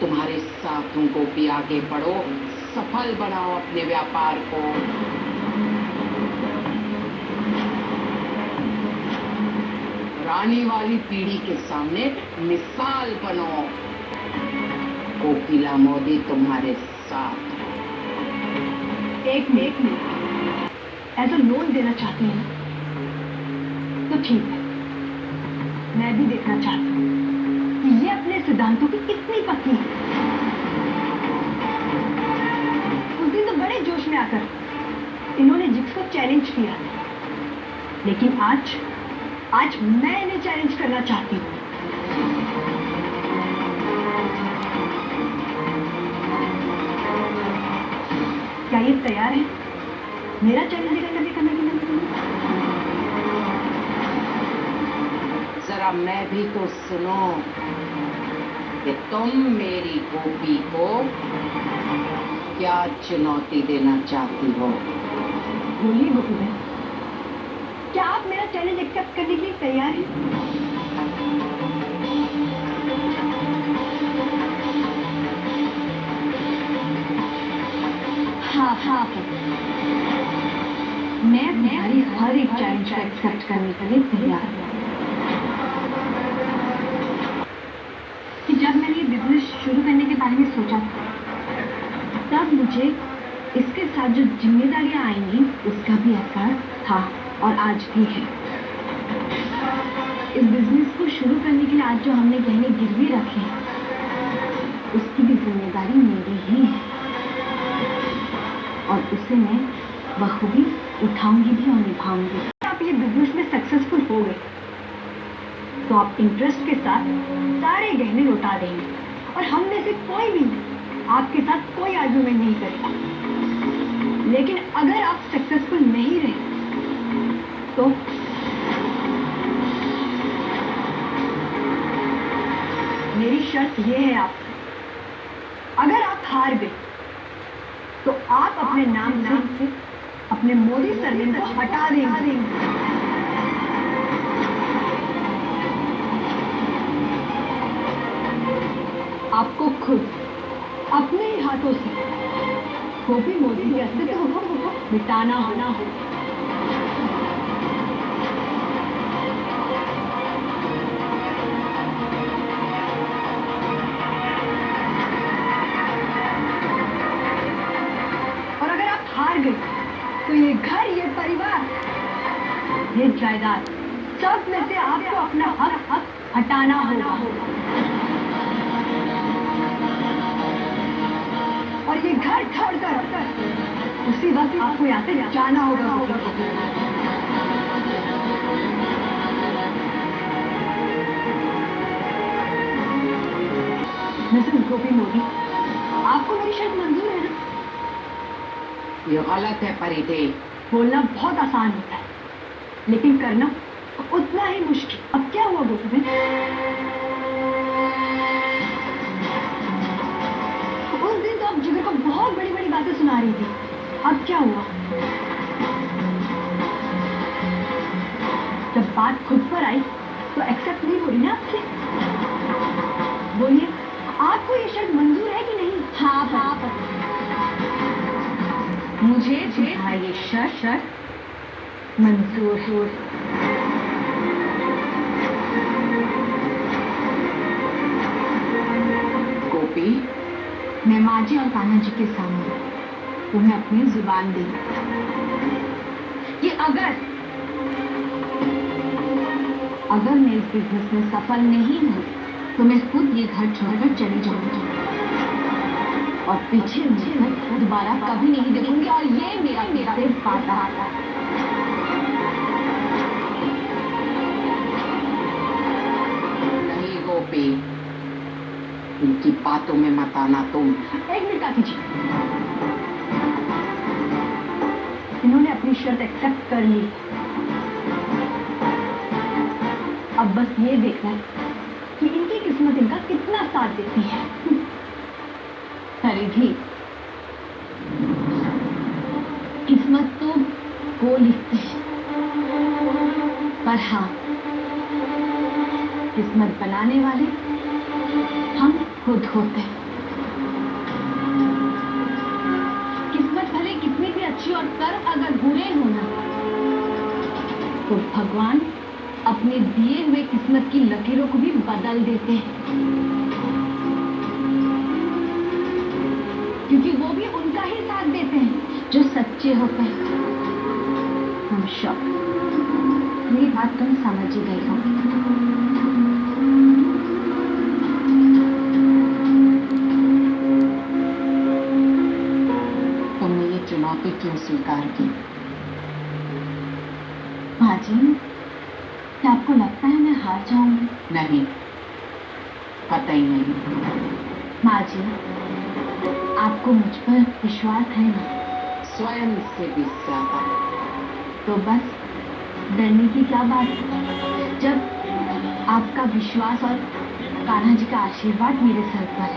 तुम्हारे साथ हूँ गोपी, आगे बढ़ो, सफल बनाओ अपने व्यापार को। रानी वाली पीढ़ी के सामने मिसाल बनो। कोकिला मोदी तुम्हारे साथ है। एक मिनट, ऐसा लोन देना चाहती है तो ठीक है, मैं भी देखना चाहती हूँ कि ये अपने सिद्धांतों की कितनी पक्की है। उस दिन तो बड़े जोश में आकर इन्होंने जिक्स को चैलेंज किया, लेकिन आज मैं इन्हें चैलेंज करना चाहती हूँ। क्या ये तैयार है मेरा चैलेंज करने के लिए? जरा मैं भी तो सुनो कि तुम मेरी गोपी को क्या चुनौती देना चाहती हो। बोलिए गोपी बहन, क्या आप मेरा चैलेंज एक्सेप्ट करने के लिए तैयार हैं? हाँ, मैं तुम्हारी हर एक चैलेंज को एक्सेप्ट करने के लिए तैयार हूँ। कि जब मैंने ये बिजनेस शुरू करने के बारे में सोचा था, तब मुझे इसके साथ जो जिम्मेदारियां आएंगी उसका भी एहसास था और आज भी है। इस बिजनेस को शुरू करने के लिए आज जो हमने गहने गिरवी रखे हैं, उसकी भी जिम्मेदारी मेरी ही है और उसे मैं बखूबी उठाऊंगी भी और निभाऊंगी। आप ये बिजनेस में सक्सेसफुल हो गए तो आप इंटरेस्ट के साथ सारे गहने लौटा देंगे और हम में से कोई भी आपके साथ कोई आर्गुमेंट नहीं करेगा। लेकिन अगर आप सक्सेसफुल नहीं रहे तो मेरी शर्त यह है आपसे, अगर आप हार गए तो आप अपने नाम से अपने मोदी सरनेम को हटा देंगे। आपको खुद अपने ही हाथों से गोपी मोदी के अस्तित्व को मिटाना होना हो। और अगर आप हार गए तो ये घर, ये परिवार, ये जायदाद, सब में से आपको अपना हक हटाना होगा। और ये घर छोड़कर उसी वक्त आपको यहाँ से जाना होगा। मिसेस गोपी मोदी, आपको मेरी शर्त मंजूर है ना? ये गलत है परिधि। बोलना बहुत आसान होता है, लेकिन करना उतना ही मुश्किल। अब क्या हुआ गोपी बहन? उस दिन तो आप जिगर को बहुत बड़ी बड़ी बातें सुना रही थी, अब क्या हुआ? जब बात खुद पर आई तो एक्सेप्ट नहीं हो रही ना आपसे? बोलिए, आपको ये शर्त मंजूर है कि नहीं? हाँ, मुझे ये शर्त मंजूर है। गोपी, मैं माँ जी और कान्हा जी के सामने तुम्हें अपनी जुबान दी कि अगर मैं इस बिजनेस में सफल नहीं हूँ तो मैं खुद ये घर छोड़कर चली जाऊंगी और पीछे मुड़कर दोबारा कभी नहीं देखूंगी। और ये मेरा सिर्फ वादा है। नहीं गोपी, इनकी बातों में मत आना तुम। एक मिनट काकी जी, इन्होंने अपनी शर्त एक्सेप्ट कर ली, अब बस ये देखना है कि इनकी किस्मत इनका कितना साथ देती है। परिधि, किस्मत तो वो लिखते हैं, पर हाँ, किस्मत बनाने वाले हम खुद होते हैं। और कर्म अगर बुरे हो ना, तो भगवान अपने दिए हुए किस्मत की लकीरों को भी बदल देते हैं, क्योंकि वो भी उनका ही साथ देते हैं जो सच्चे होते हैं। हम श्योर मेरी बात तुम समझ ही गई हो। तुमने ये चुनौती क्यों स्वीकार की? माँ जी, क्या आपको लगता है मैं हार जाऊंगी? नहीं, कतई नहीं। माँ जी, आपको मुझ पर विश्वास है ना? स्वयं से भी ज्यादा। तो बस डरने की क्या बात है, जब आपका विश्वास और कान्हा जी का आशीर्वाद मेरे सर पर है।